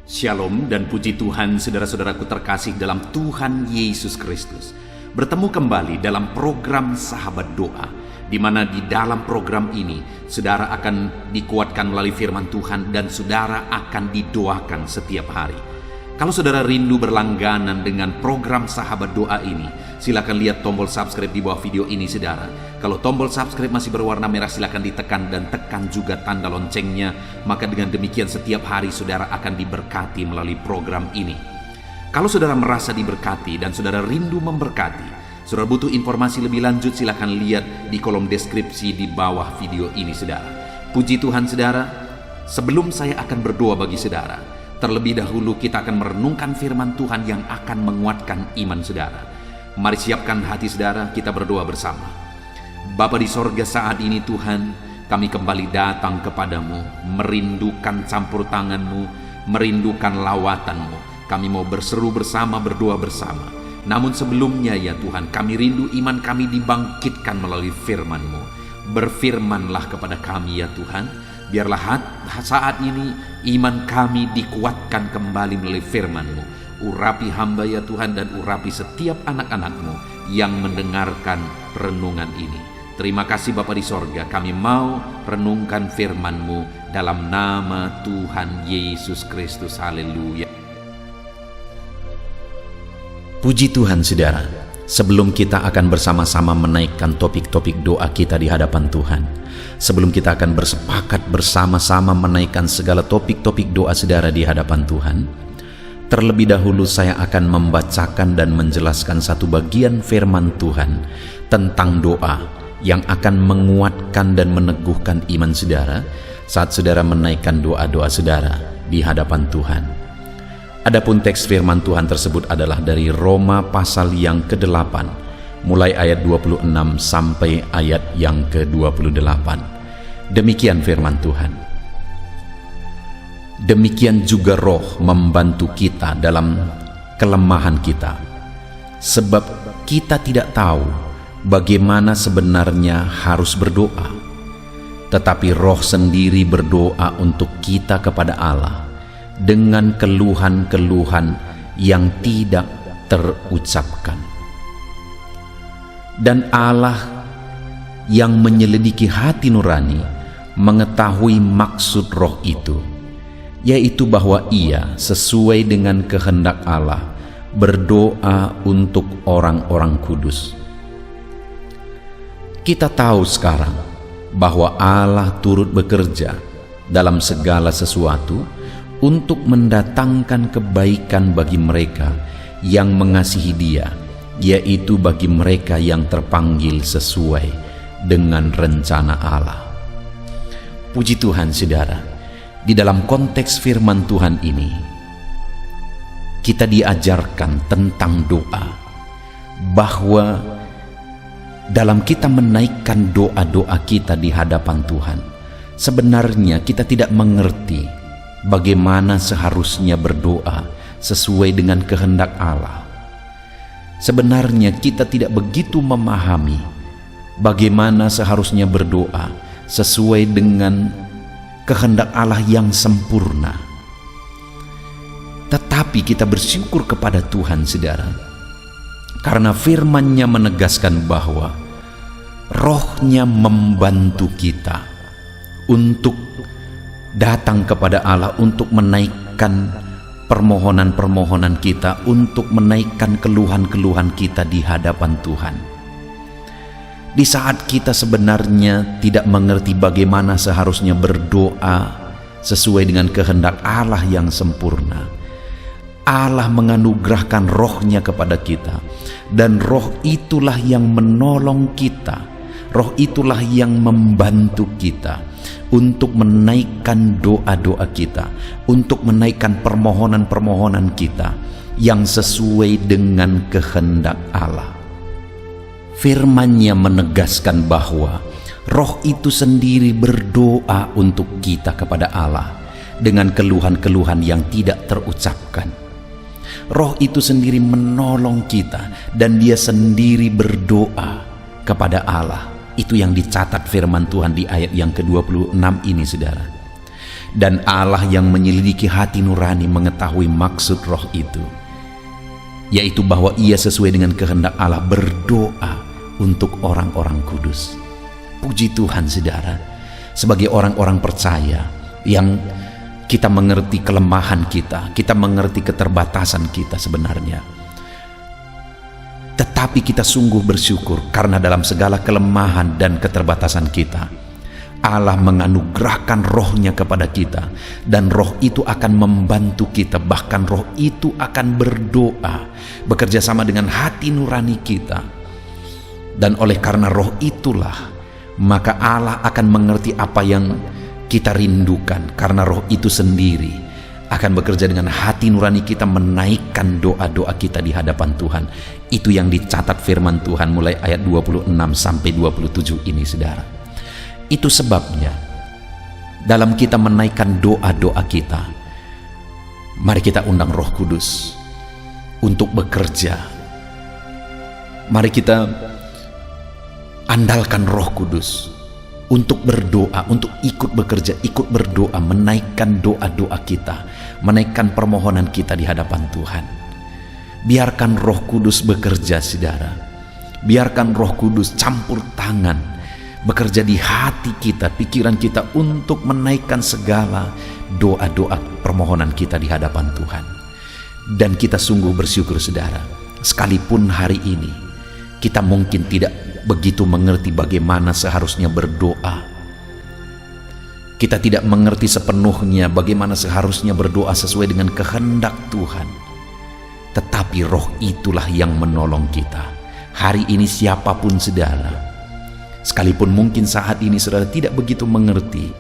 Shalom dan puji Tuhan saudara-saudaraku terkasih dalam Tuhan Yesus Kristus. Bertemu kembali dalam program Sahabat Doa, di mana di dalam program ini saudara akan dikuatkan melalui firman Tuhan dan saudara akan didoakan setiap hari. Kalau saudara rindu berlangganan dengan program Sahabat Doa ini, silakan lihat tombol subscribe di bawah video ini saudara. Kalau tombol subscribe masih berwarna merah, silakan ditekan dan tekan juga tanda loncengnya. Maka dengan demikian setiap hari saudara akan diberkati melalui program ini. Kalau saudara merasa diberkati dan saudara rindu memberkati, saudara butuh informasi lebih lanjut, silakan lihat di kolom deskripsi di bawah video ini saudara. Puji Tuhan saudara, sebelum saya akan berdoa bagi saudara, terlebih dahulu kita akan merenungkan firman Tuhan yang akan menguatkan iman saudara. Mari siapkan hati saudara, kita berdoa bersama. Bapa di sorga, saat ini Tuhan, kami kembali datang kepadamu, merindukan campur tanganmu, merindukan lawatanmu. Kami mau berseru bersama, berdoa bersama. Namun sebelumnya ya Tuhan, kami rindu iman kami dibangkitkan melalui firman-Mu. Berfirmanlah kepada kami ya Tuhan. Biarlah saat ini iman kami dikuatkan kembali melalui firman-Mu. Urapi hamba ya Tuhan, dan urapi setiap anak-anak-Mu yang mendengarkan renungan ini. Terima kasih Bapa di sorga, kami mau renungkan firman-Mu dalam nama Tuhan Yesus Kristus. Haleluya. Puji Tuhan saudara, sebelum kita akan bersama-sama menaikkan topik-topik doa kita di hadapan Tuhan, sebelum kita akan bersepakat bersama-sama menaikkan segala topik-topik doa saudara di hadapan Tuhan, terlebih dahulu saya akan membacakan dan menjelaskan satu bagian firman Tuhan tentang doa yang akan menguatkan dan meneguhkan iman saudara saat saudara menaikkan doa-doa saudara di hadapan Tuhan. Adapun teks firman Tuhan tersebut adalah dari Roma pasal yang ke-8, mulai ayat 26 sampai ayat yang ke-28. Demikian firman Tuhan. Demikian juga Roh membantu kita dalam kelemahan kita, sebab kita tidak tahu bagaimana sebenarnya harus berdoa, tetapi Roh sendiri berdoa untuk kita kepada Allah dengan keluhan-keluhan yang tidak terucapkan. Dan Allah yang menyelidiki hati nurani mengetahui maksud Roh itu, yaitu bahwa Ia sesuai dengan kehendak Allah berdoa untuk orang-orang kudus. Kita tahu sekarang bahwa Allah turut bekerja dalam segala sesuatu untuk mendatangkan kebaikan bagi mereka yang mengasihi Dia, yaitu bagi mereka yang terpanggil sesuai dengan rencana Allah. Puji Tuhan saudara, di dalam konteks firman Tuhan ini kita diajarkan tentang doa, bahwa dalam kita menaikkan doa-doa kita di hadapan Tuhan, sebenarnya kita tidak mengerti bagaimana seharusnya berdoa sesuai dengan kehendak Allah. Sebenarnya kita tidak begitu memahami bagaimana seharusnya berdoa sesuai dengan kehendak Allah yang sempurna. Tetapi kita bersyukur kepada Tuhan saudara, karena firman-Nya menegaskan bahwa Roh-Nya membantu kita untuk datang kepada Allah, untuk menaikkan permohonan-permohonan kita, untuk menaikkan keluhan-keluhan kita di hadapan Tuhan. Di saat kita sebenarnya tidak mengerti bagaimana seharusnya berdoa sesuai dengan kehendak Allah yang sempurna, Allah menganugerahkan Roh-Nya kepada kita, dan Roh itulah yang menolong kita, Roh itulah yang membantu kita untuk menaikkan doa-doa kita, untuk menaikkan permohonan-permohonan kita yang sesuai dengan kehendak Allah. Firman-Nya menegaskan bahwa Roh itu sendiri berdoa untuk kita kepada Allah dengan keluhan-keluhan yang tidak terucapkan. Roh itu sendiri menolong kita, dan Dia sendiri berdoa kepada Allah. Itu yang dicatat firman Tuhan di ayat yang ke-26 ini saudara. Dan Allah yang menyelidiki hati nurani mengetahui maksud roh itu, yaitu bahwa ia sesuai dengan kehendak Allah berdoa untuk orang-orang kudus. Puji Tuhan saudara, sebagai orang-orang percaya yang kita mengerti kelemahan kita mengerti keterbatasan kita sebenarnya. Tetapi kita sungguh bersyukur karena dalam segala kelemahan dan keterbatasan kita, Allah menganugerahkan rohnya kepada kita, dan roh itu akan membantu kita, bahkan roh itu akan berdoa, bekerja sama dengan hati nurani kita. Dan oleh karena roh itulah, maka Allah akan mengerti apa yang kita rindukan, karena roh itu sendiri akan bekerja dengan hati nurani kita, menaikkan doa-doa kita di hadapan Tuhan. Itu yang dicatat firman Tuhan mulai ayat 26 sampai 27 ini saudara. Itu sebabnya dalam kita menaikkan doa-doa kita, mari kita undang Roh Kudus untuk bekerja. Mari kita andalkan Roh Kudus untuk berdoa, untuk ikut bekerja, ikut berdoa, menaikkan doa-doa kita, menaikkan permohonan kita di hadapan Tuhan. Biarkan Roh Kudus bekerja saudara. Biarkan Roh Kudus campur tangan, bekerja di hati kita, pikiran kita, untuk menaikkan segala doa-doa permohonan kita di hadapan Tuhan. Dan kita sungguh bersyukur saudara, sekalipun hari ini kita mungkin tidak begitu mengerti bagaimana seharusnya berdoa. Kita tidak mengerti sepenuhnya bagaimana seharusnya berdoa sesuai dengan kehendak Tuhan. Tetapi roh itulah yang menolong kita. Hari ini siapapun saudara, sekalipun mungkin saat ini saudara tidak begitu mengerti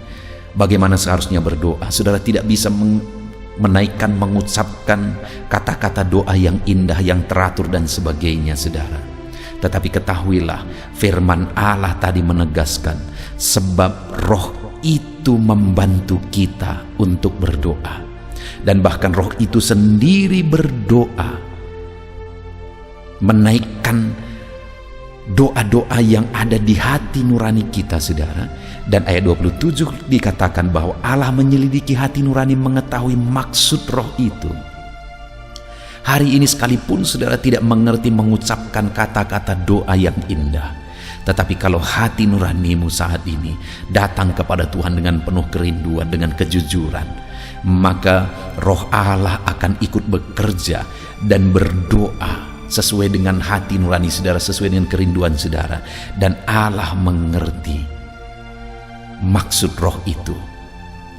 bagaimana seharusnya berdoa, saudara tidak bisa menaikkan, mengucapkan kata-kata doa yang indah, yang teratur dan sebagainya saudara. Tetapi ketahuilah, firman Allah tadi menegaskan, sebab roh itu membantu kita untuk berdoa. Dan bahkan roh itu sendiri berdoa, menaikkan doa-doa yang ada di hati nurani kita saudara. Dan ayat 27 dikatakan bahwa Allah menyelidiki hati nurani, mengetahui maksud roh itu. Hari ini sekalipun saudara tidak mengerti mengucapkan kata-kata doa yang indah, tetapi kalau hati nuranimu saat ini datang kepada Tuhan dengan penuh kerinduan, dengan kejujuran, maka roh Allah akan ikut bekerja dan berdoa sesuai dengan hati nurani saudara, sesuai dengan kerinduan saudara. Dan Allah mengerti maksud roh itu,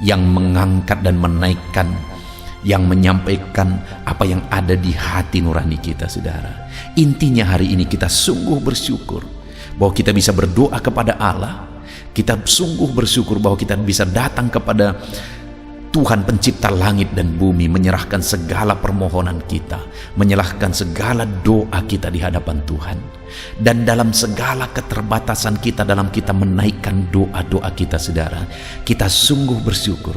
yang mengangkat dan menaikkan, yang menyampaikan apa yang ada di hati nurani kita saudara. Intinya hari ini kita sungguh bersyukur bahwa kita bisa berdoa kepada Allah. Kita sungguh bersyukur bahwa kita bisa datang kepada Tuhan pencipta langit dan bumi, menyerahkan segala permohonan kita, menyerahkan segala doa kita di hadapan Tuhan. Dan dalam segala keterbatasan kita, dalam kita menaikkan doa-doa kita saudara, kita sungguh bersyukur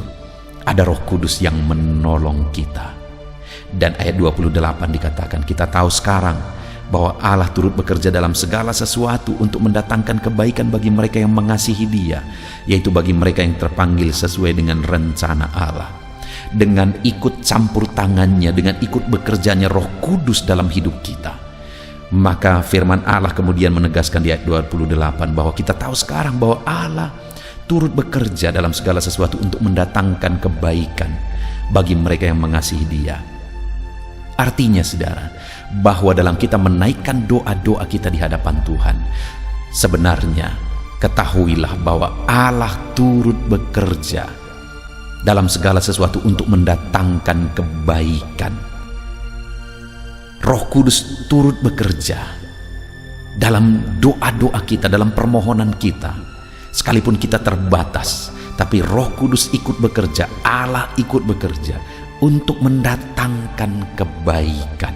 ada Roh Kudus yang menolong kita. Dan ayat 28 dikatakan, kita tahu sekarang bahwa Allah turut bekerja dalam segala sesuatu untuk mendatangkan kebaikan bagi mereka yang mengasihi Dia, yaitu bagi mereka yang terpanggil sesuai dengan rencana Allah. Dengan ikut campur tangannya, dengan ikut bekerjanya Roh Kudus dalam hidup kita, maka firman Allah kemudian menegaskan di ayat 28 bahwa kita tahu sekarang bahwa Allah turut bekerja dalam segala sesuatu untuk mendatangkan kebaikan bagi mereka yang mengasihi Dia. Artinya saudara, bahwa dalam kita menaikkan doa-doa kita di hadapan Tuhan, sebenarnya ketahuilah bahwa Allah turut bekerja dalam segala sesuatu untuk mendatangkan kebaikan. Roh Kudus turut bekerja dalam doa-doa kita, dalam permohonan kita. Sekalipun kita terbatas, tapi Roh Kudus ikut bekerja, Allah ikut bekerja untuk mendatangkan kebaikan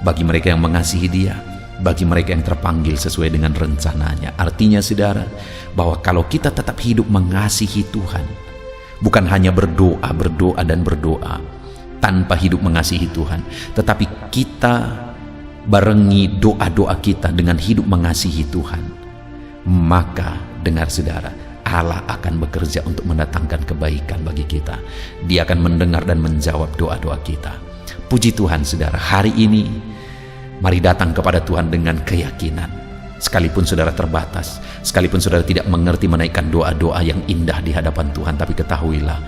bagi mereka yang mengasihi Dia, bagi mereka yang terpanggil sesuai dengan rencananya. Artinya saudara, bahwa kalau kita tetap hidup mengasihi Tuhan, bukan hanya berdoa dan berdoa tanpa hidup mengasihi Tuhan, tetapi kita barengi doa-doa kita dengan hidup mengasihi Tuhan, maka dengar saudara, Allah akan bekerja untuk mendatangkan kebaikan bagi kita. Dia akan mendengar dan menjawab doa-doa kita. Puji Tuhan saudara, hari ini mari datang kepada Tuhan dengan keyakinan. Sekalipun saudara terbatas, sekalipun saudara tidak mengerti menaikkan doa-doa yang indah di hadapan Tuhan, tapi ketahuilah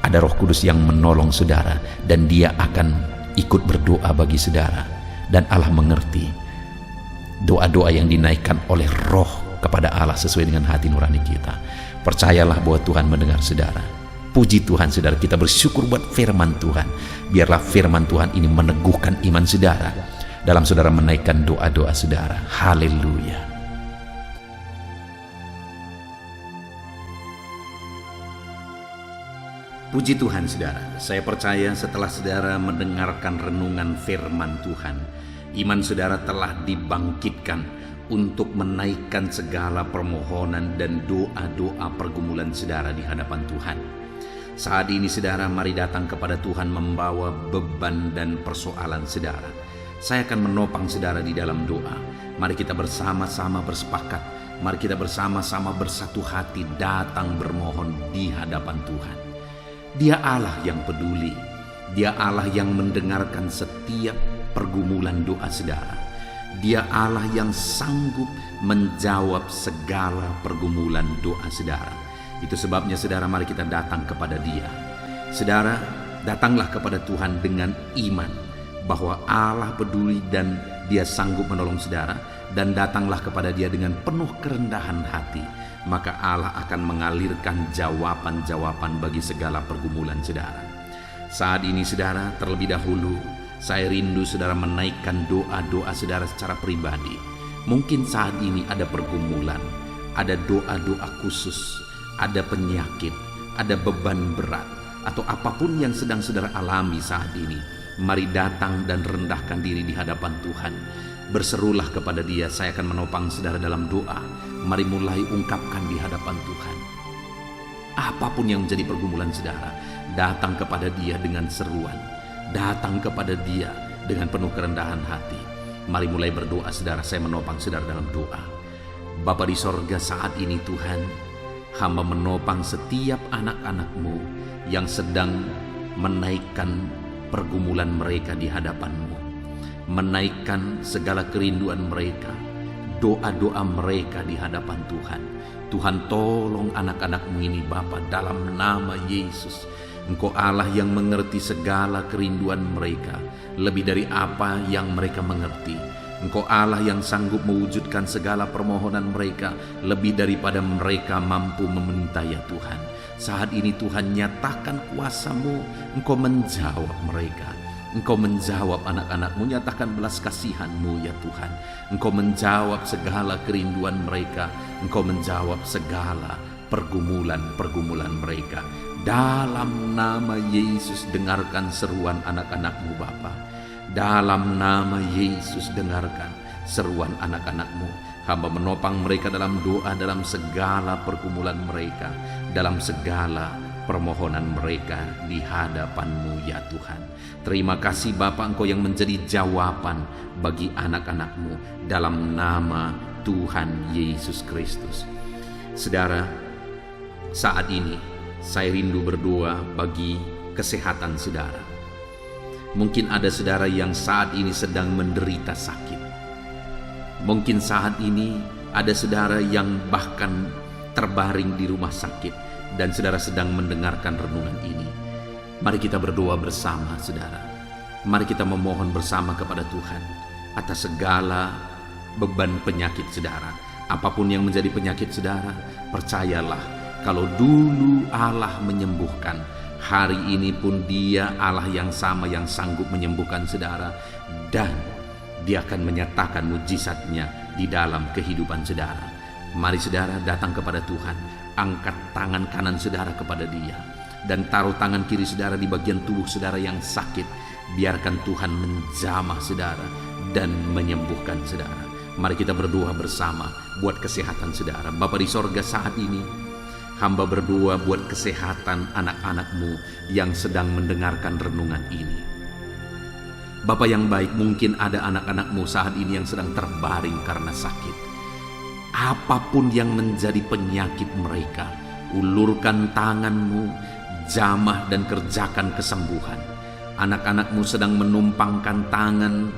ada Roh Kudus yang menolong saudara, dan Dia akan ikut berdoa bagi saudara. Dan Allah mengerti doa-doa yang dinaikkan oleh Roh kepada Allah sesuai dengan hati nurani kita. Percayalah bahwa Tuhan mendengar saudara. Puji Tuhan saudara, kita bersyukur buat firman Tuhan. Biarlah firman Tuhan ini meneguhkan iman saudara dalam saudara menaikkan doa-doa saudara. Haleluya. Puji Tuhan saudara, saya percaya setelah saudara mendengarkan renungan firman Tuhan, iman saudara telah dibangkitkan untuk menaikkan segala permohonan dan doa-doa pergumulan saudara di hadapan Tuhan. Saat ini saudara, mari datang kepada Tuhan membawa beban dan persoalan saudara. Saya akan menopang saudara di dalam doa. Mari kita bersama-sama bersepakat. Mari kita bersama-sama bersatu hati datang bermohon di hadapan Tuhan. Dia Allah yang peduli. Dia Allah yang mendengarkan setiap pergumulan doa saudara. Dia Allah yang sanggup menjawab segala pergumulan doa saudara. Itu sebabnya saudara, mari kita datang kepada Dia. Saudara, datanglah kepada Tuhan dengan iman bahwa Allah peduli dan Dia sanggup menolong saudara, dan datanglah kepada Dia dengan penuh kerendahan hati, maka Allah akan mengalirkan jawaban-jawaban bagi segala pergumulan saudara. Saat ini saudara, terlebih dahulu saya rindu saudara menaikkan doa-doa saudara secara pribadi. Mungkin saat ini ada pergumulan, ada doa-doa khusus, ada penyakit, ada beban berat, atau apapun yang sedang saudara alami saat ini. Mari datang dan rendahkan diri di hadapan Tuhan. Berserulah kepada Dia. Saya akan menopang saudara dalam doa. Mari mulai ungkapkan di hadapan Tuhan. Apapun yang menjadi pergumulan saudara, datang kepada Dia dengan seruan. Datang kepada Dia dengan penuh kerendahan hati. Mari mulai berdoa saudara. Saya menopang saudara dalam doa. Bapa di sorga, saat ini Tuhan, hamba menopang setiap anak-anak-Mu yang sedang menaikkan pergumulan mereka di hadapan-Mu, menaikkan segala kerinduan mereka, doa-doa mereka di hadapan Tuhan. Tuhan, tolong anak-anak-Mu ini Bapa, dalam nama Yesus. Engkau Allah yang mengerti segala kerinduan mereka, lebih dari apa yang mereka mengerti. Engkau Allah yang sanggup mewujudkan segala permohonan mereka, lebih daripada mereka mampu meminta ya Tuhan. Saat ini Tuhan, nyatakan kuasa-Mu, Engkau menjawab mereka. Engkau menjawab anak-anak-Mu, nyatakan belas kasihan-Mu ya Tuhan. Engkau menjawab segala kerinduan mereka. Engkau menjawab segala pergumulan-pergumulan mereka. Dalam nama Yesus, dengarkan seruan anak-anak-Mu Bapa. Dalam nama Yesus, dengarkan seruan anak-anak-Mu. Hamba menopang mereka dalam doa, dalam segala pergumulan mereka, dalam segala permohonan mereka di hadapan-Mu ya Tuhan. Terima kasih Bapa, Engkau yang menjadi jawaban bagi anak-anak-Mu, dalam nama Tuhan Yesus Kristus. Saudara, saat ini saya rindu berdoa bagi kesehatan saudara. Mungkin ada saudara yang saat ini sedang menderita sakit. Mungkin saat ini ada saudara yang bahkan terbaring di rumah sakit, dan saudara sedang mendengarkan renungan ini. Mari kita berdoa bersama saudara. Mari kita memohon bersama kepada Tuhan atas segala beban penyakit saudara. Apapun yang menjadi penyakit saudara, percayalah kalau dulu Allah menyembuhkan, hari ini pun Dia Allah yang sama yang sanggup menyembuhkan saudara, dan Dia akan menyatakan mujizatnya di dalam kehidupan saudara. Mari saudara datang kepada Tuhan, angkat tangan kanan saudara kepada Dia, dan taruh tangan kiri saudara di bagian tubuh saudara yang sakit. Biarkan Tuhan menjamah saudara dan menyembuhkan saudara. Mari kita berdoa bersama buat kesehatan saudara. Bapa di sorga, saat ini hamba berdoa buat kesehatan anak-anak-Mu yang sedang mendengarkan renungan ini. Bapa yang baik, mungkin ada anak-anak-Mu saat ini yang sedang terbaring karena sakit. Apapun yang menjadi penyakit mereka, Ulurkan tanganmu, jamah dan kerjakan kesembuhan. Anak-anakmu sedang menumpangkan tangan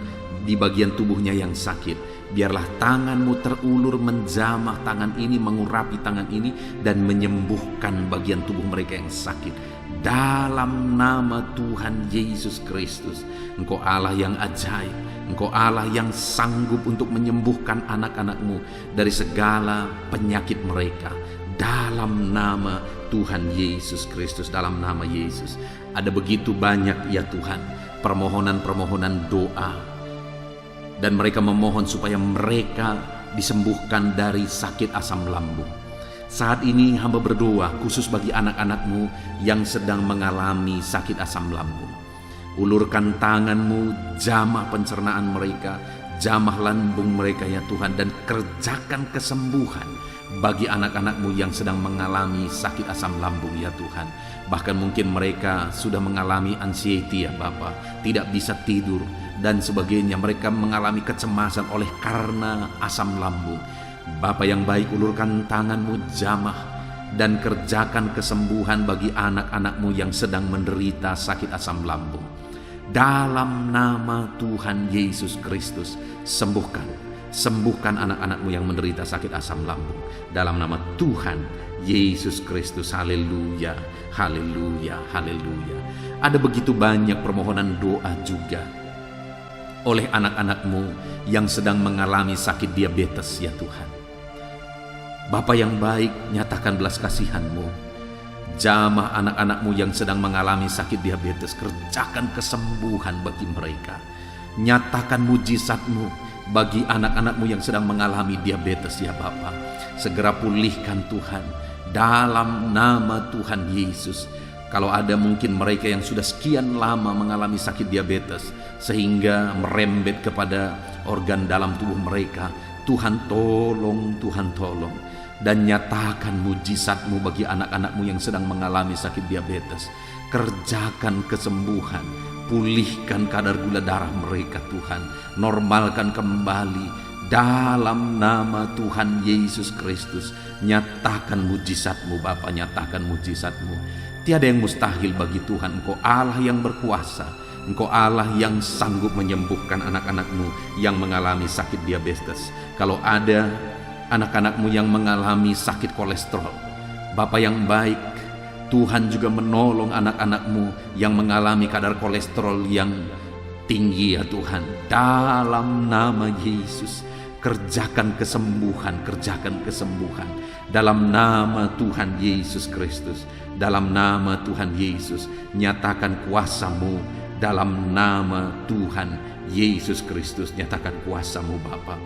di bagian tubuhnya yang sakit. Biarlah tanganmu terulur menjamah tangan ini, mengurapi tangan ini, dan menyembuhkan bagian tubuh mereka yang sakit. Dalam nama Tuhan Yesus Kristus, Engkau Allah yang ajaib, Engkau Allah yang sanggup untuk menyembuhkan anak-anakmu dari segala penyakit mereka. Dalam nama Tuhan Yesus Kristus, dalam nama Yesus. Ada begitu banyak ya Tuhan permohonan-permohonan doa, dan mereka memohon supaya mereka disembuhkan dari sakit asam lambung. Saat ini hamba berdoa khusus bagi anak-anakmu yang sedang mengalami sakit asam lambung. Ulurkan tanganmu, jamah pencernaan mereka, jamah lambung mereka ya Tuhan, dan kerjakan kesembuhan bagi anak-anakmu yang sedang mengalami sakit asam lambung ya Tuhan. Bahkan mungkin mereka sudah mengalami anxiety ya Bapa, tidak bisa tidur dan sebagainya. Mereka mengalami kecemasan oleh karena asam lambung. Bapa yang baik, ulurkan tanganmu, jamah dan kerjakan kesembuhan bagi anak-anakmu yang sedang menderita sakit asam lambung. Dalam nama Tuhan Yesus Kristus, sembuhkan anak-anakmu yang menderita sakit asam lambung. Dalam nama Tuhan Yesus Kristus, haleluya, haleluya, haleluya. Ada begitu banyak permohonan doa juga oleh anak-anakmu yang sedang mengalami sakit diabetes ya Tuhan. Bapa yang baik, nyatakan belas kasihan-Mu. Jamah anak-anakmu yang sedang mengalami sakit diabetes, kerjakan kesembuhan bagi mereka. Nyatakan mujizat-Mu bagi anak-anakmu yang sedang mengalami diabetes ya Bapa. Segera pulihkan Tuhan, dalam nama Tuhan Yesus. Kalau ada mungkin mereka yang sudah sekian lama mengalami sakit diabetes sehingga merembet kepada organ dalam tubuh mereka, Tuhan tolong, Tuhan tolong. Dan nyatakan mujizat-Mu bagi anak-anakmu yang sedang mengalami sakit diabetes. Kerjakan kesembuhan, pulihkan kadar gula darah mereka Tuhan. Normalkan kembali dalam nama Tuhan Yesus Kristus. Nyatakan mujizat-Mu Bapa, nyatakan mujizat-Mu. Tiada yang mustahil bagi Tuhan. Engkau Allah yang berkuasa, Engkau Allah yang sanggup menyembuhkan anak-anakmu yang mengalami sakit diabetes. Kalau ada anak-anakmu yang mengalami sakit kolesterol, Bapa yang baik, Tuhan juga menolong anak-anakmu yang mengalami kadar kolesterol yang tinggi ya Tuhan. Dalam nama Yesus, kerjakan kesembuhan, kerjakan kesembuhan. Dalam nama Tuhan Yesus Kristus, dalam nama Tuhan Yesus, nyatakan kuasa-Mu. Dalam nama Tuhan Yesus Kristus, nyatakan kuasa-Mu Bapa.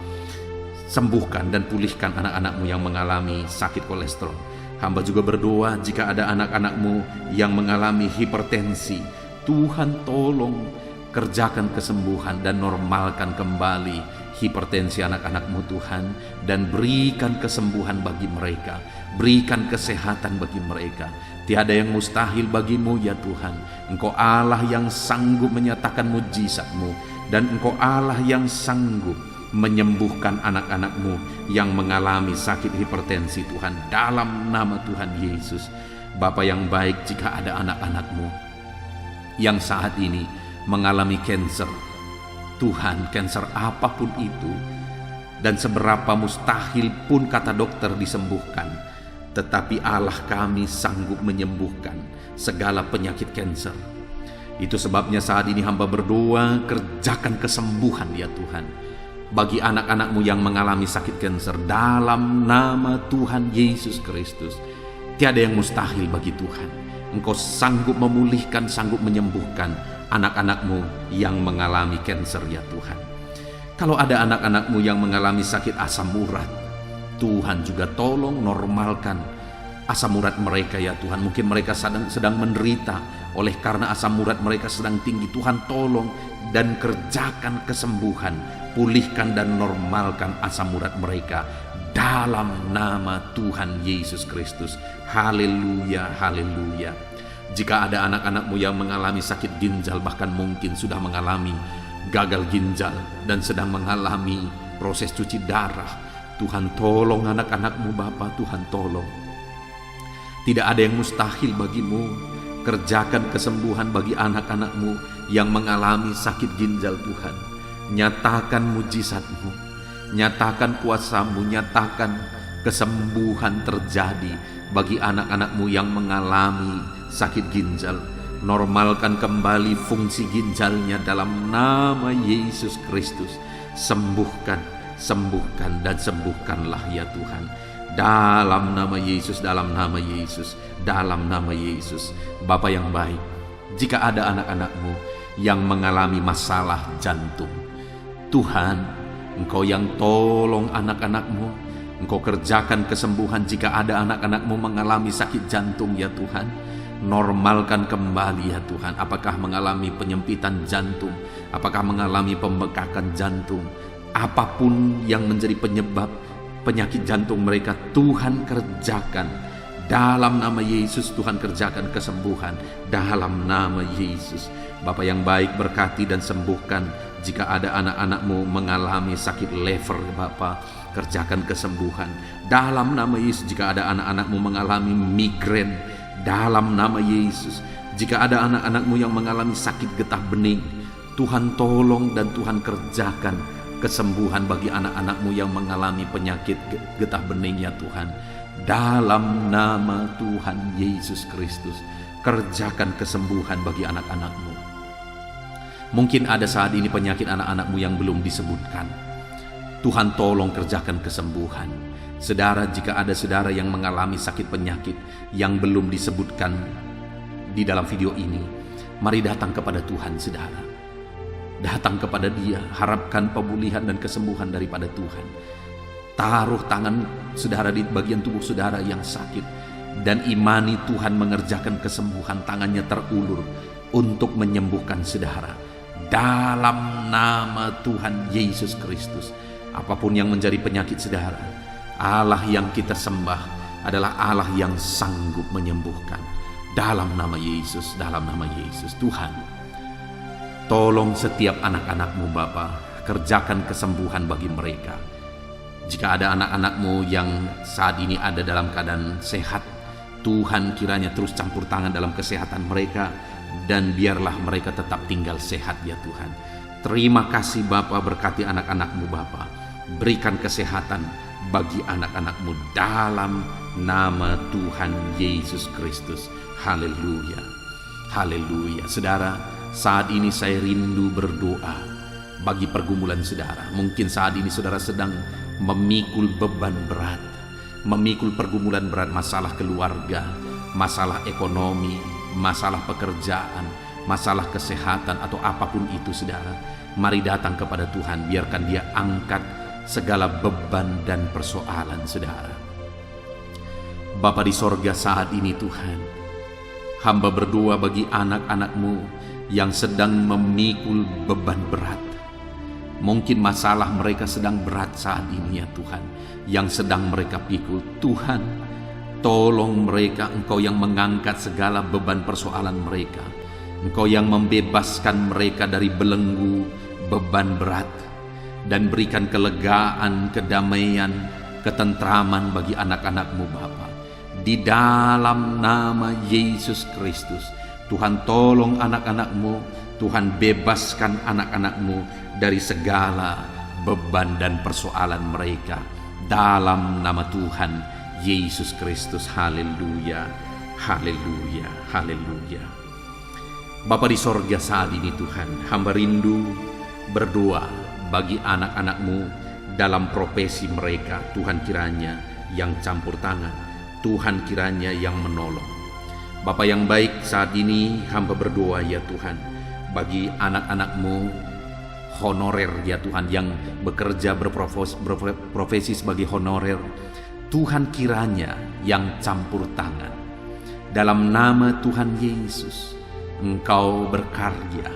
Sembuhkan dan pulihkan anak-anakmu yang mengalami sakit kolesterol. Hamba juga berdoa jika ada anak-anakmu yang mengalami hipertensi, Tuhan tolong kerjakan kesembuhan dan normalkan kembali hipertensi anak-anakmu Tuhan, dan berikan kesembuhan bagi mereka, berikan kesehatan bagi mereka. Tiada yang mustahil bagimu ya Tuhan. Engkau Allah yang sanggup menyatakan mujizat-Mu, dan Engkau Allah yang sanggup menyembuhkan anak-anakmu yang mengalami sakit hipertensi Tuhan. Dalam nama Tuhan Yesus. Bapa yang baik, jika ada anak-anakmu yang saat ini mengalami kanker, Tuhan, kanker apapun itu, dan seberapa mustahil pun kata dokter disembuhkan, tetapi Allah kami sanggup menyembuhkan segala penyakit kanker. Itu sebabnya saat ini hamba berdoa, kerjakan kesembuhan ya Tuhan bagi anak-anakmu yang mengalami sakit kanker. Dalam nama Tuhan Yesus Kristus, tiada yang mustahil bagi Tuhan. Engkau sanggup memulihkan, sanggup menyembuhkan anak-anakmu yang mengalami kanker ya Tuhan. Kalau ada anak-anakmu yang mengalami sakit asam urat, Tuhan juga tolong normalkan asam urat mereka ya Tuhan. Mungkin mereka sedang menderita oleh karena asam urat mereka sedang tinggi. Tuhan tolong dan kerjakan kesembuhan, pulihkan dan normalkan asam urat mereka dalam nama Tuhan Yesus Kristus. Haleluya, haleluya. Jika ada anak-anakmu yang mengalami sakit ginjal, bahkan mungkin sudah mengalami gagal ginjal dan sedang mengalami proses cuci darah, Tuhan tolong anak-anakmu Bapa, Tuhan tolong. Tidak ada yang mustahil bagimu. Kerjakan kesembuhan bagi anak-anak-Mu yang mengalami sakit ginjal Tuhan. Nyatakan mujizat-Mu, nyatakan kuasa-Mu, nyatakan kesembuhan terjadi bagi anak-anak-Mu yang mengalami sakit ginjal. Normalkan kembali fungsi ginjalnya dalam nama Yesus Kristus. Sembuhkan, sembuhkan, dan sembuhkanlah ya Tuhan. Dalam nama Yesus, dalam nama Yesus, dalam nama Yesus. Bapa yang baik, jika ada anak-anak-Mu yang mengalami masalah jantung, Tuhan, Engkau yang tolong anak-anak-Mu. Engkau kerjakan kesembuhan jika ada anak-anak-Mu mengalami sakit jantung ya Tuhan. Normalkan kembali ya Tuhan. Apakah mengalami penyempitan jantung, apakah mengalami pembekakan jantung, apapun yang menjadi penyebab penyakit jantung mereka, Tuhan kerjakan. Dalam nama Yesus, Tuhan kerjakan kesembuhan. Dalam nama Yesus. Bapa yang baik, berkati dan sembuhkan. Jika ada anak-anak-Mu mengalami sakit lever, Bapa, kerjakan kesembuhan. Dalam nama Yesus. Jika ada anak-anak-Mu mengalami migrain, dalam nama Yesus. Jika ada anak-anak-Mu yang mengalami sakit getah bening, Tuhan tolong dan Tuhan kerjakan kesembuhan bagi anak-anak-Mu yang mengalami penyakit getah bening ya Tuhan. Dalam nama Tuhan Yesus Kristus, kerjakan kesembuhan bagi anak-anak-Mu. Mungkin ada saat ini penyakit anak-anak-Mu yang belum disebutkan. Tuhan tolong kerjakan kesembuhan. Saudara, jika ada saudara yang mengalami sakit penyakit yang belum disebutkan di dalam video ini, mari datang kepada Tuhan saudara. Datang kepada Dia, harapkan pemulihan dan kesembuhan daripada Tuhan. Taruh tangan saudara di bagian tubuh saudara yang sakit dan imani Tuhan mengerjakan kesembuhan. Tangannya terulur untuk menyembuhkan saudara. Dalam nama Tuhan Yesus Kristus, apapun yang menjadi penyakit saudara, Allah yang kita sembah adalah Allah yang sanggup menyembuhkan. Dalam nama Yesus, dalam nama Yesus. Tuhan, tolong setiap anak-anak-Mu Bapa, kerjakan kesembuhan bagi mereka. Jika ada anak-anak-Mu yang saat ini ada dalam keadaan sehat, Tuhan kiranya terus campur tangan dalam kesehatan mereka, dan biarlah mereka tetap tinggal sehat ya Tuhan. Terima kasih Bapa, berkati anak-anak-Mu Bapa. Berikan kesehatan bagi anak-anak-Mu dalam nama Tuhan Yesus Kristus. Haleluya, haleluya. Saudara, saat ini saya rindu berdoa bagi pergumulan saudara. Mungkin saat ini saudara sedang memikul beban berat, memikul pergumulan berat, masalah keluarga, masalah ekonomi, masalah pekerjaan, masalah kesehatan, atau apapun itu saudara. Mari datang kepada Tuhan, biarkan Dia angkat segala beban dan persoalan saudara. Bapa di sorga, saat ini Tuhan, hamba berdoa bagi anak-anak-Mu yang sedang memikul beban berat. Mungkin masalah mereka sedang berat saat ini ya Tuhan, yang sedang mereka pikul. Tuhan, tolong mereka. Engkau yang mengangkat segala beban persoalan mereka. Engkau yang membebaskan mereka dari belenggu beban berat, dan berikan kelegaan, kedamaian, ketentraman bagi anak-anak-Mu Bapa. Di dalam nama Yesus Kristus, Tuhan tolong anak-anak-Mu. Tuhan bebaskan anak-anak-Mu dari segala beban dan persoalan mereka. Dalam nama Tuhan Yesus Kristus. Haleluya, haleluya, haleluya. Bapa di sorga, saat ini Tuhan, hamba rindu berdoa bagi anak-anak-Mu dalam profesi mereka. Tuhan kiranya yang campur tangan, Tuhan kiranya yang menolong. Bapa yang baik, saat ini hamba berdoa ya Tuhan, bagi anak-anak-Mu honorer ya Tuhan, yang bekerja berprofesi sebagai honorer. Tuhan kiranya yang campur tangan. Dalam nama Tuhan Yesus, Engkau berkarya,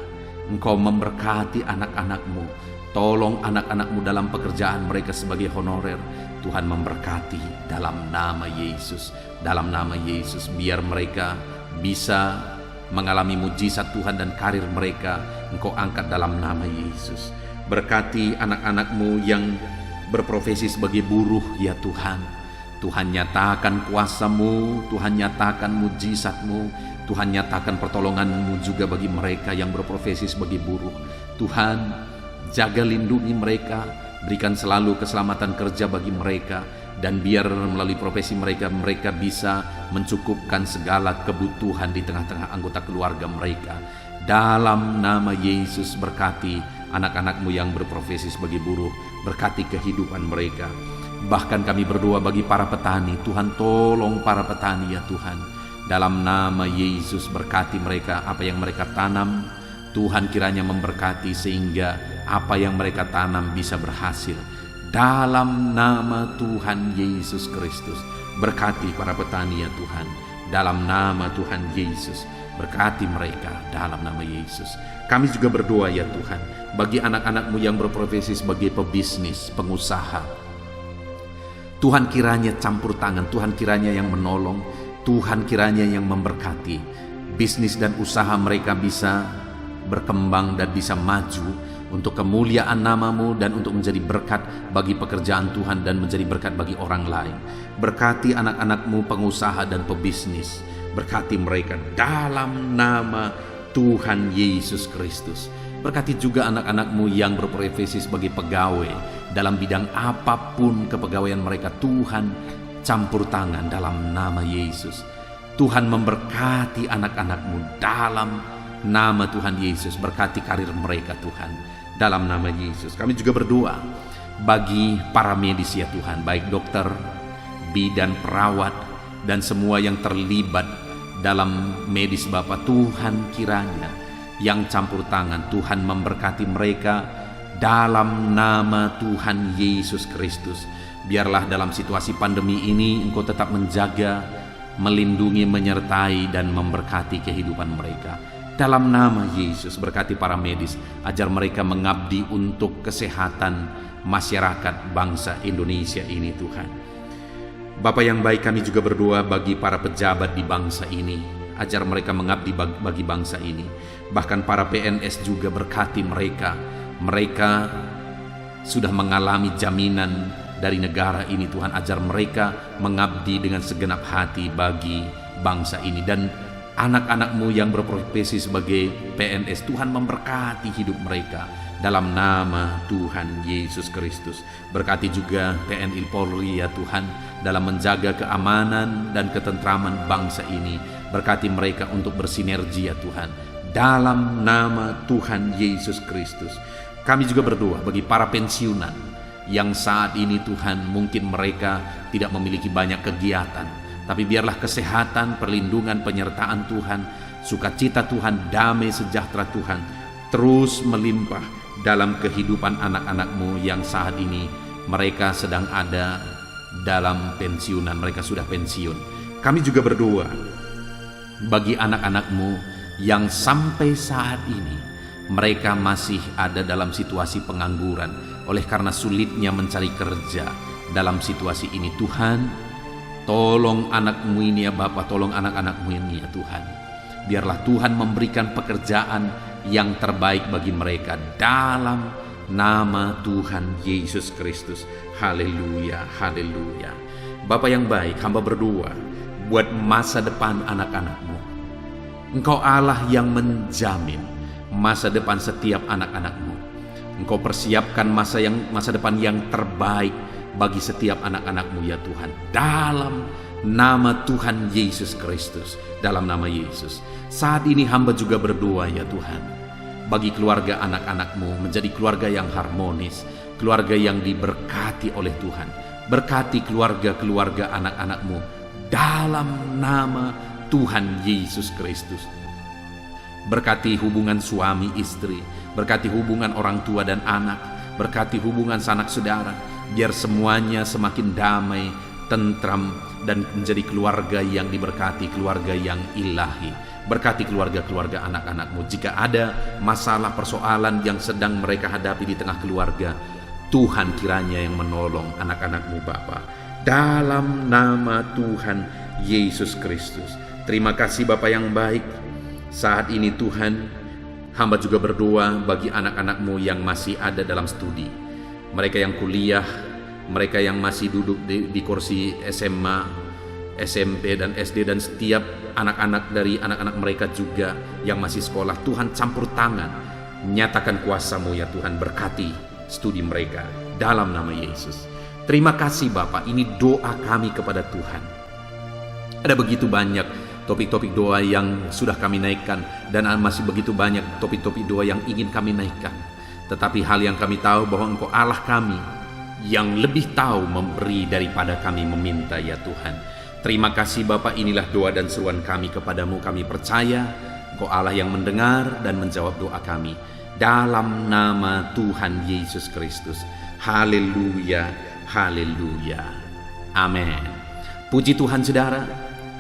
Engkau memberkati anak-anak-Mu. Tolong anak-anak-Mu dalam pekerjaan mereka sebagai honorer. Tuhan memberkati dalam nama Yesus. Dalam nama Yesus, biar mereka bisa mengalami mujizat Tuhan, dan karir mereka Engkau angkat dalam nama Yesus. Berkati anak-anak-Mu yang berprofesi sebagai buruh ya Tuhan. Tuhan nyatakan kuasa-Mu, Tuhan nyatakan mujizat-Mu, Tuhan nyatakan pertolongan-Mu juga bagi mereka yang berprofesi sebagai buruh. Tuhan, jaga lindungi mereka, berikan selalu keselamatan kerja bagi mereka, dan biar melalui profesi mereka, mereka bisa mencukupkan segala kebutuhan di tengah-tengah anggota keluarga mereka. Dalam nama Yesus, berkati anak-anak-Mu yang berprofesi sebagai buruh, berkati kehidupan mereka. Bahkan kami berdoa bagi para petani, Tuhan tolong para petani ya Tuhan. Dalam nama Yesus, berkati mereka, apa yang mereka tanam, Tuhan kiranya memberkati sehingga apa yang mereka tanam bisa berhasil. Dalam nama Tuhan Yesus Kristus, berkati para petani ya Tuhan. Dalam nama Tuhan Yesus, berkati mereka dalam nama Yesus. Kami juga berdoa ya Tuhan, bagi anak-anak-Mu yang berprofesi sebagai pebisnis, pengusaha. Tuhan kiranya campur tangan, Tuhan kiranya yang menolong, Tuhan kiranya yang memberkati. Bisnis dan usaha mereka bisa berkembang dan bisa maju untuk kemuliaan nama-Mu dan untuk menjadi berkat bagi pekerjaan Tuhan dan menjadi berkat bagi orang lain. Berkati anak-anak-Mu pengusaha dan pebisnis, berkati mereka dalam nama Tuhan Yesus Kristus. Berkati juga anak-anak-Mu yang berprofesi sebagai pegawai dalam bidang apapun kepegawaian mereka. Tuhan campur tangan dalam nama Yesus. Tuhan memberkati anak-anak-Mu dalam nama Tuhan Yesus. Berkati karir mereka Tuhan dalam nama Yesus. Kami juga berdoa bagi para medis ya Tuhan, baik dokter, bidan, perawat, dan semua yang terlibat dalam medis Bapa. Tuhan kiranya yang campur tangan, Tuhan memberkati mereka dalam nama Tuhan Yesus Kristus. Biarlah dalam situasi pandemi ini Engkau tetap menjaga, melindungi, menyertai, dan memberkati kehidupan mereka. Dalam nama Yesus, berkati para medis, ajar mereka mengabdi untuk kesehatan masyarakat bangsa Indonesia ini Tuhan. Bapa yang baik, kami juga berdoa bagi para pejabat di bangsa ini. Ajar mereka mengabdi bagi bangsa ini. Bahkan para PNS juga, berkati mereka. Mereka sudah mengalami jaminan dari negara ini Tuhan. Ajar mereka mengabdi dengan segenap hati bagi bangsa ini. Dan anak-anak-Mu yang berprofesi sebagai PNS, Tuhan memberkati hidup mereka dalam nama Tuhan Yesus Kristus. Berkati juga TNI Polri ya Tuhan, dalam menjaga keamanan dan ketentraman bangsa ini. Berkati mereka untuk bersinergi ya Tuhan, dalam nama Tuhan Yesus Kristus. Kami juga berdoa bagi para pensiunan yang saat ini Tuhan, mungkin mereka tidak memiliki banyak kegiatan, tapi biarlah kesehatan, perlindungan, penyertaan Tuhan, sukacita Tuhan, damai sejahtera Tuhan terus melimpah dalam kehidupan anak-anak-Mu yang saat ini mereka sedang ada dalam pensiunan, mereka sudah pensiun. Kami juga berdoa bagi anak-anak-Mu yang sampai saat ini mereka masih ada dalam situasi pengangguran oleh karena sulitnya mencari kerja. Dalam situasi ini Tuhan, tolong anak-Mu ini ya Bapa, tolong anak-anak-Mu ini ya Tuhan. Biarlah Tuhan memberikan pekerjaan yang terbaik bagi mereka dalam nama Tuhan Yesus Kristus. Haleluya, haleluya. Bapa yang baik, hamba berdoa buat masa depan anak-anak-Mu. Engkau Allah yang menjamin masa depan setiap anak-anak-Mu. Engkau persiapkan masa depan yang terbaik bagi setiap anak-anak-Mu ya Tuhan, dalam nama Tuhan Yesus Kristus. Dalam nama Yesus, saat ini hamba juga berdoa ya Tuhan, bagi keluarga anak-anak-Mu menjadi keluarga yang harmonis, keluarga yang diberkati oleh Tuhan. Berkati keluarga-keluarga anak-anak-Mu dalam nama Tuhan Yesus Kristus. Berkati hubungan suami istri, berkati hubungan orang tua dan anak, berkati hubungan sanak saudara, biar semuanya semakin damai, tentram, dan menjadi keluarga yang diberkati, keluarga yang ilahi. Berkati keluarga-keluarga anak-anak-Mu. Jika ada masalah persoalan yang sedang mereka hadapi di tengah keluarga, Tuhan kiranya yang menolong anak-anak-Mu Bapa, dalam nama Tuhan Yesus Kristus. Terima kasih Bapa yang baik. Saat ini Tuhan, hamba juga berdoa bagi anak-anak-Mu yang masih ada dalam studi, mereka yang kuliah, mereka yang masih duduk di kursi SMA, SMP dan SD, dan setiap anak-anak dari anak-anak mereka juga yang masih sekolah. Tuhan campur tangan, nyatakan kuasa-Mu ya Tuhan, berkati studi mereka dalam nama Yesus. Terima kasih Bapa, ini doa kami kepada Tuhan. Ada begitu banyak topik-topik doa yang sudah kami naikkan, dan masih begitu banyak topik-topik doa yang ingin kami naikkan. Tetapi hal yang kami tahu bahwa Engkau Allah kami yang lebih tahu memberi daripada kami meminta ya Tuhan. Terima kasih Bapa, inilah doa dan seruan kami kepadamu. Kami percaya Engkau Allah yang mendengar dan menjawab doa kami. Dalam nama Tuhan Yesus Kristus. Haleluya, haleluya. Amin. Puji Tuhan saudara.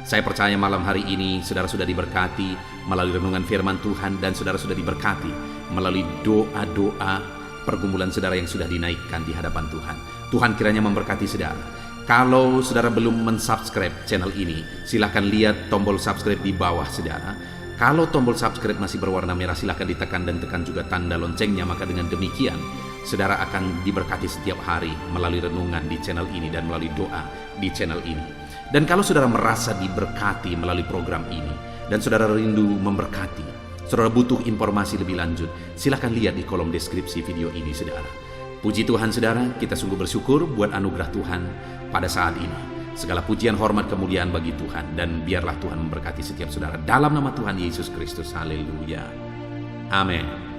Saya percaya malam hari ini saudara sudah diberkati melalui renungan firman Tuhan, dan saudara sudah diberkati melalui doa-doa pergumulan saudara yang sudah dinaikkan di hadapan Tuhan. Tuhan kiranya memberkati saudara. Kalau saudara belum mensubscribe channel ini, silahkan lihat tombol subscribe di bawah saudara. Kalau tombol subscribe masih berwarna merah, silahkan ditekan dan tekan juga tanda loncengnya. Maka dengan demikian saudara akan diberkati setiap hari melalui renungan di channel ini dan melalui doa di channel ini. Dan kalau saudara merasa diberkati melalui program ini dan saudara rindu memberkati, saudara butuh informasi lebih lanjut, silahkan lihat di kolom deskripsi video ini saudara. Puji Tuhan saudara, kita sungguh bersyukur buat anugerah Tuhan pada saat ini. Segala pujian, hormat, kemuliaan bagi Tuhan, dan biarlah Tuhan memberkati setiap saudara dalam nama Tuhan Yesus Kristus. Haleluya. Amin.